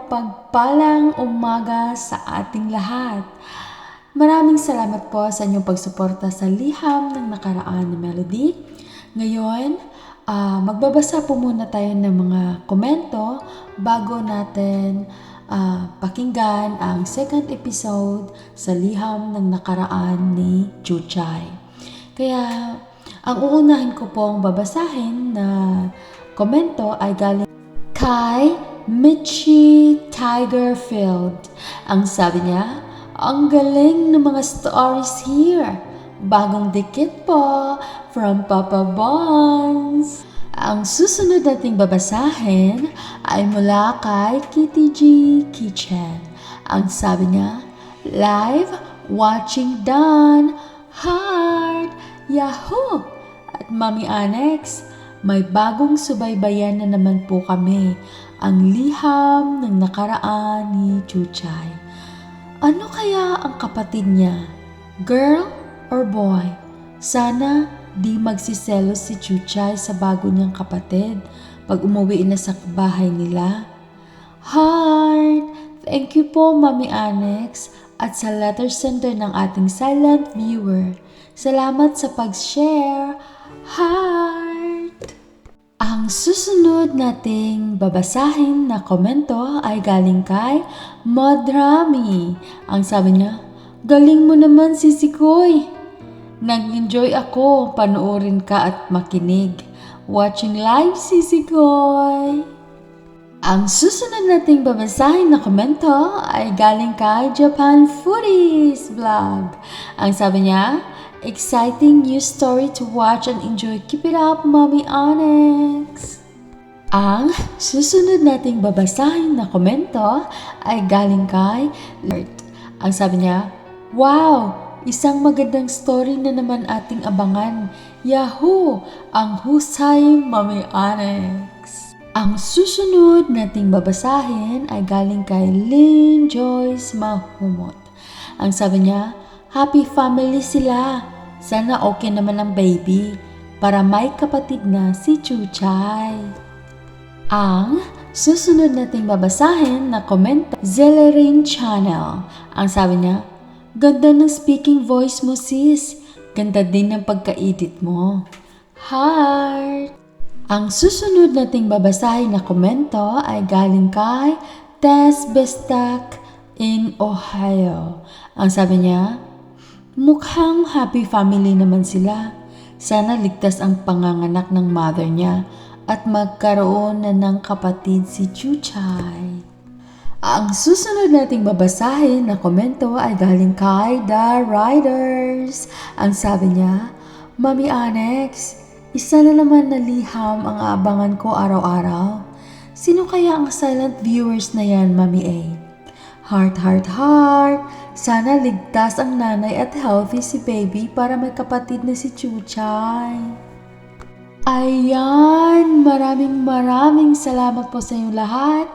mapagpalang umaga sa ating lahat. Maraming salamat po sa inyong pagsuporta sa liham ng nakaraan na melody. Ngayon, magbabasa po muna tayo ng mga komento bago natin pakinggan ang second episode sa liham ng nakaraan ni Chuchay. Kaya, ang uunahin ko pong babasahin na komento ay galing kay Mitchie Tigerfield. Ang sabi niya, ang galing ng mga stories here. Bagong dikit po from Papa Bonds. Ang susunod nating babasahin ay mula kay Kitty G Kitchen. Ang sabi niya, live watching done, heart, yahoo! At Mami Annex, may bagong subaybayan na naman po kami, ang liham ng nakaraan ni Chuchay. Ano kaya ang kapatid niya? Girl or boy? Sana di magsiselos si Chuchay sa bago niyang kapatid pag umuwi na sa bahay nila. Heart! Thank you po, Mami Annex, at sa letter sender ng ating silent viewer. Salamat sa pag-share. Heart! Ang susunod nating babasahin na komento ay galing kay Modrami. Ang sabi niya, galing mo naman Sisikoy. Nag-enjoy ako, panoorin ka at makinig. Watching live Sisikoy. Ang susunod nating babasahin na komento ay galing kay Japan Foodies Vlog. Ang sabi niya, exciting new story to watch and enjoy. Keep it up, Mommy Annex. Ang susunod nating babasahin na komento ay galing kay Lert. Ang sabi niya, wow! Isang magandang story na naman ating abangan. Yahoo! Ang husay, Mami Annex. Ang susunod nating babasahin ay galing kay Lynn Joyce Mahumot. Ang sabi niya, happy family sila. Sana okay naman ang baby para may kapatid na si Chuchay. Ang susunod nating babasahin na komento, Zellerin Channel. Ang sabi niya, ganda ng speaking voice mo sis. Ganda din ng pagka-edit mo. Heart! Ang susunod nating babasahin na komento ay galing kay Tess Bestak in Ohio. Ang sabi niya, mukhang happy family naman sila. Sana ligtas ang panganganak ng mother niya at magkaroon na ng kapatid si Chuchay. Ang susunod nating babasahin na komento ay galing kay The Riders. Ang sabi niya, Mami Annex, isa na naman na liham ang aabangan ko araw-araw. Sino kaya ang silent viewers na yan, Mami A? Heart, heart, heart. Sana ligtas ang nanay at healthy si baby para may kapatid na si Chuchay. Ayan, maraming salamat po sa inyong lahat.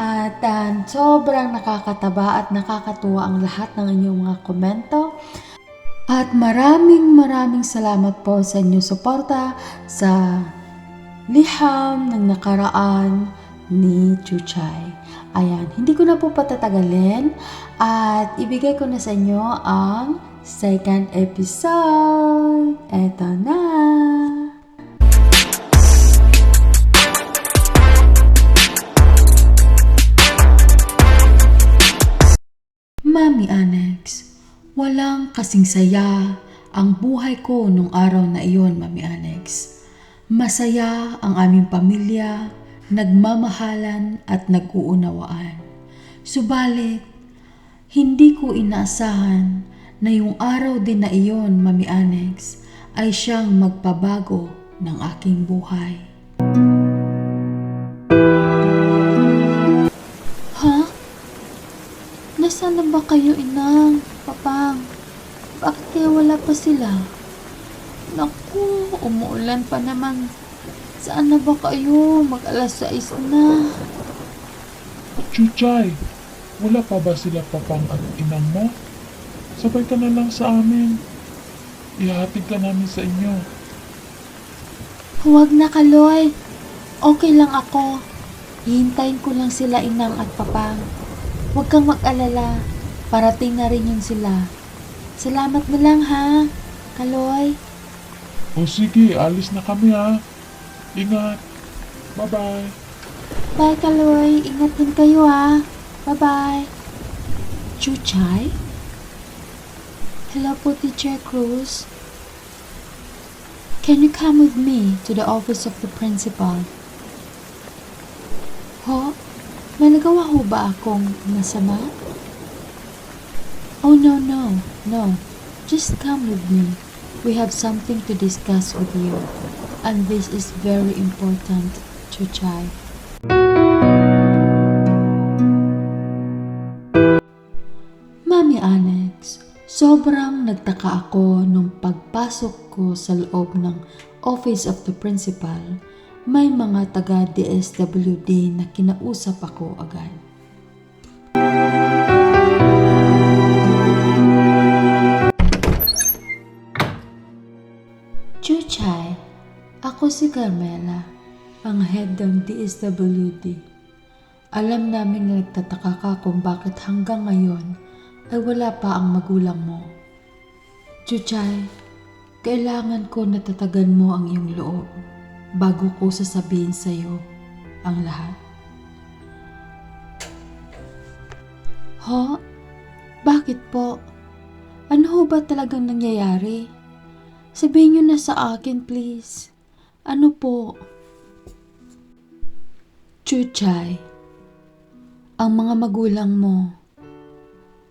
At sobrang nakakataba at nakakatuwa ang lahat ng inyong mga komento. At maraming salamat po sa inyong suporta sa liham ng nakaraan ni Chuchay. Ayan, hindi ko na po patatagalin at ibigay ko na sa inyo ang second episode. Eto na! Mami Annex, walang kasing saya ang buhay ko nung araw na iyon, Mami Annex. Masaya ang aming pamilya, nagmamahalan at nag-uunawaan. Subalit, hindi ko inaasahan na yung araw din na iyon, Mami Annex, ay siyang magpabago ng aking buhay. Nasaan na ba kayo, Inang, Papang? Bakit kaya wala pa sila? Naku, umuulan pa naman. Saan na ba kayo? Mag-alas 6 na. Chuchay, wala pa ba sila Papang at Inang mo? Sabay ka na lang sa amin. Ihahatid ka namin sa inyo. Huwag na, Kaloy. Okay lang ako. Hihintayin ko lang sila inang at papang. Huwag kang mag-alala. Parating na rin yun sila. Salamat na lang ha, Kaloy. O sige, alis na kami ha. Ingat. Bye-bye. Bye, Kaloy. Ingat din kayo ha. Bye-bye. Chuchay? Hello po, Teacher Cruz. Can you come with me to the office of the principal? Ho? May nagawa ho ba akong masama? Oh, no. Just come with me. We have something to discuss with you. And this is very important, Chuchay. Mami Annex, sobrang nagtaka ako nung pagpasok ko sa loob ng office of the principal. May mga taga DSWD na kinausap ako agad. Chuchay, ako si Carmela, ang head ng DSWD. Alam namin na nagtataka ka kung bakit hanggang ngayon ay wala pa ang magulang mo. Chuchay, kailangan ko na tatagan mo ang iyong loob bago ko sasabihin sa iyo ang lahat. Ho? Bakit po? Ano ho ba talagang nangyayari? Sabihin niyo na sa akin, please. Ano po? Chuchay, ang mga magulang mo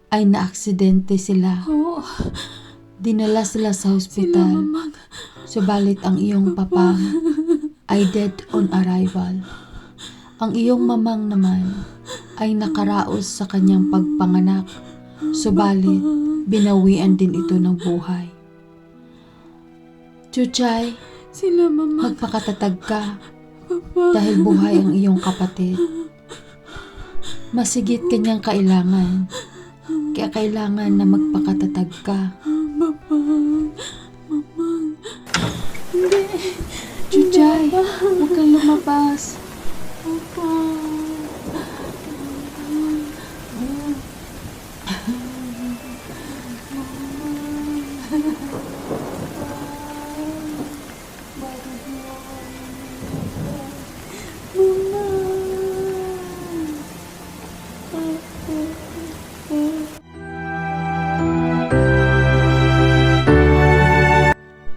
ay naaksidente sila. Oo. Dinala sila sa hospital. Subalit ang iyong papa ay dead on arrival. Ang iyong mamang naman ay nakaraos sa kanyang pagpanganak. Subalit binawian din ito ng buhay. Chuchay, Sila mama. magpakatatag ka Papa. dahil buhay ang iyong kapatid. Masigit kanyang kailangan. Kaya kailangan na magpakatatag ka. Papa. Mama. Chuchay, huwag kang lumabas. Papa.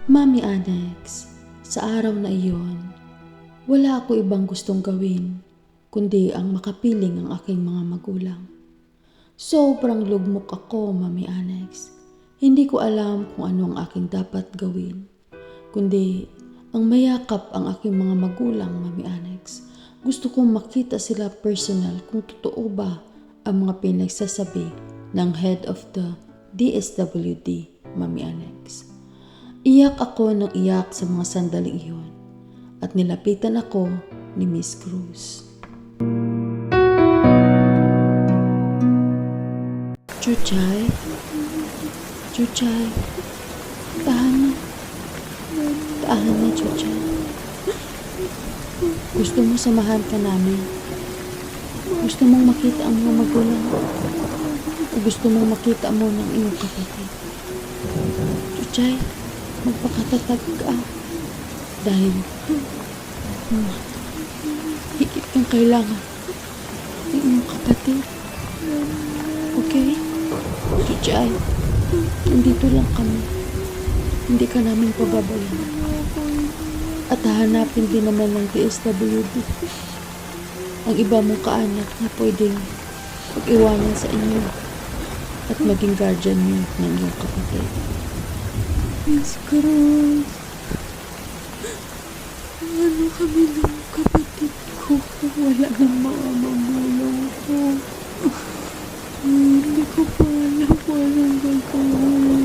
Mami Annex, sa araw na iyon, wala ako ibang gustong gawin kundi ang makapiling ang aking mga magulang. Sobrang lugmok ako, Mami Annex. Hindi ko alam kung ano ang aking dapat gawin, kundi ang mayakap ang aking mga magulang, Mami Annex. Gusto kong makita sila personal kung totoo ba ang mga pinagsasabi ng head of the DSWD, Mami Annex. Iyak ako ng iyak sa mga sandaling iyon at nilapitan ako ni Miss Cruz. Chuchay, tahan na, Chuchay. Gusto mo samahan ka namin? Gusto mong makita ang mga magulang? O gusto mong makita mo ng iyong kapatid? Chuchay, magpakatatag ka dahil higit kang kailangan ng iyong kapatid. Okay? Chuchay, nandito lang kami. Hindi ka namin pababayaan. At hahanapin din naman ng DSWD ang iba mong kaanak na pwedeng pag-iwanan sa inyo at maging guardian niyo ng iyong kapatid. Miss Cruz. Ano kami ng kapatid ko? Wala ng mga magulang ko. Hindi ko pa alam kung anong gagawin.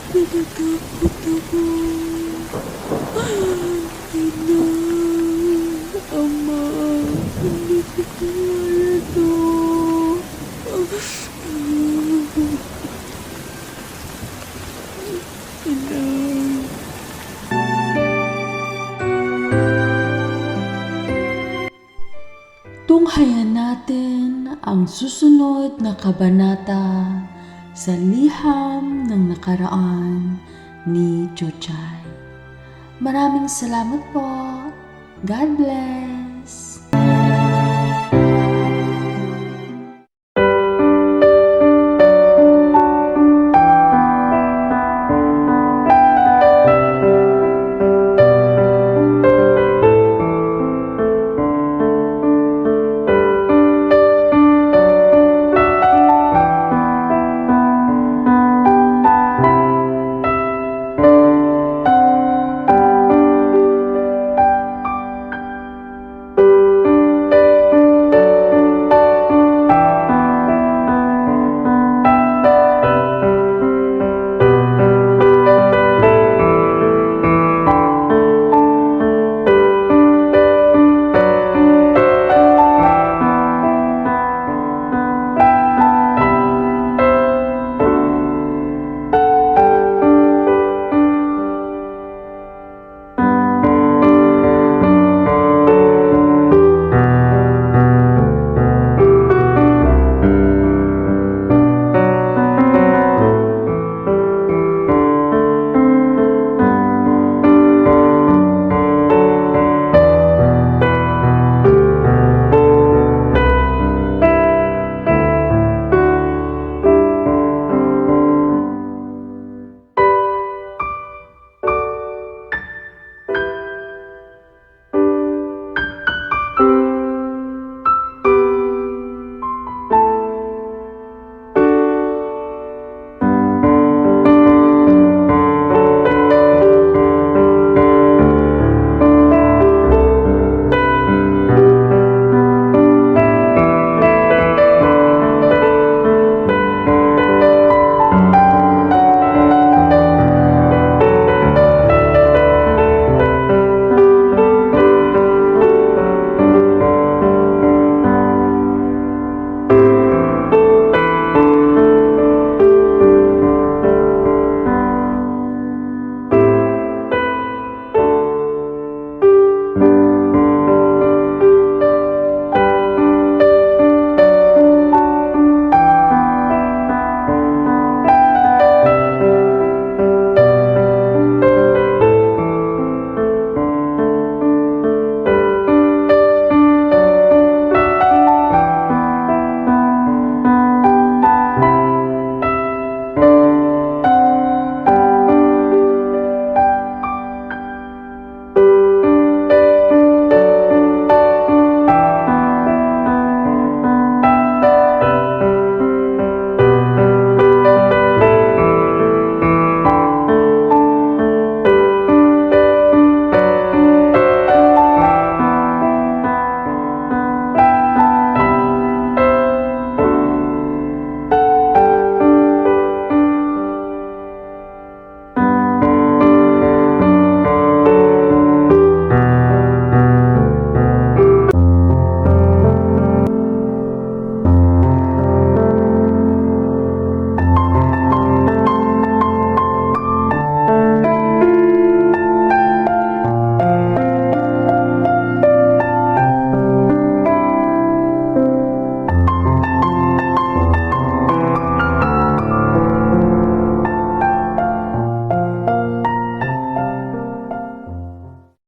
Natatakot ako. Ina, Ama, hindi ko kaya to. Ina. Tunghayan natin ang susunod na kabanata sa liham ng nakaraan ni Chuchay. Maraming salamat po. God bless.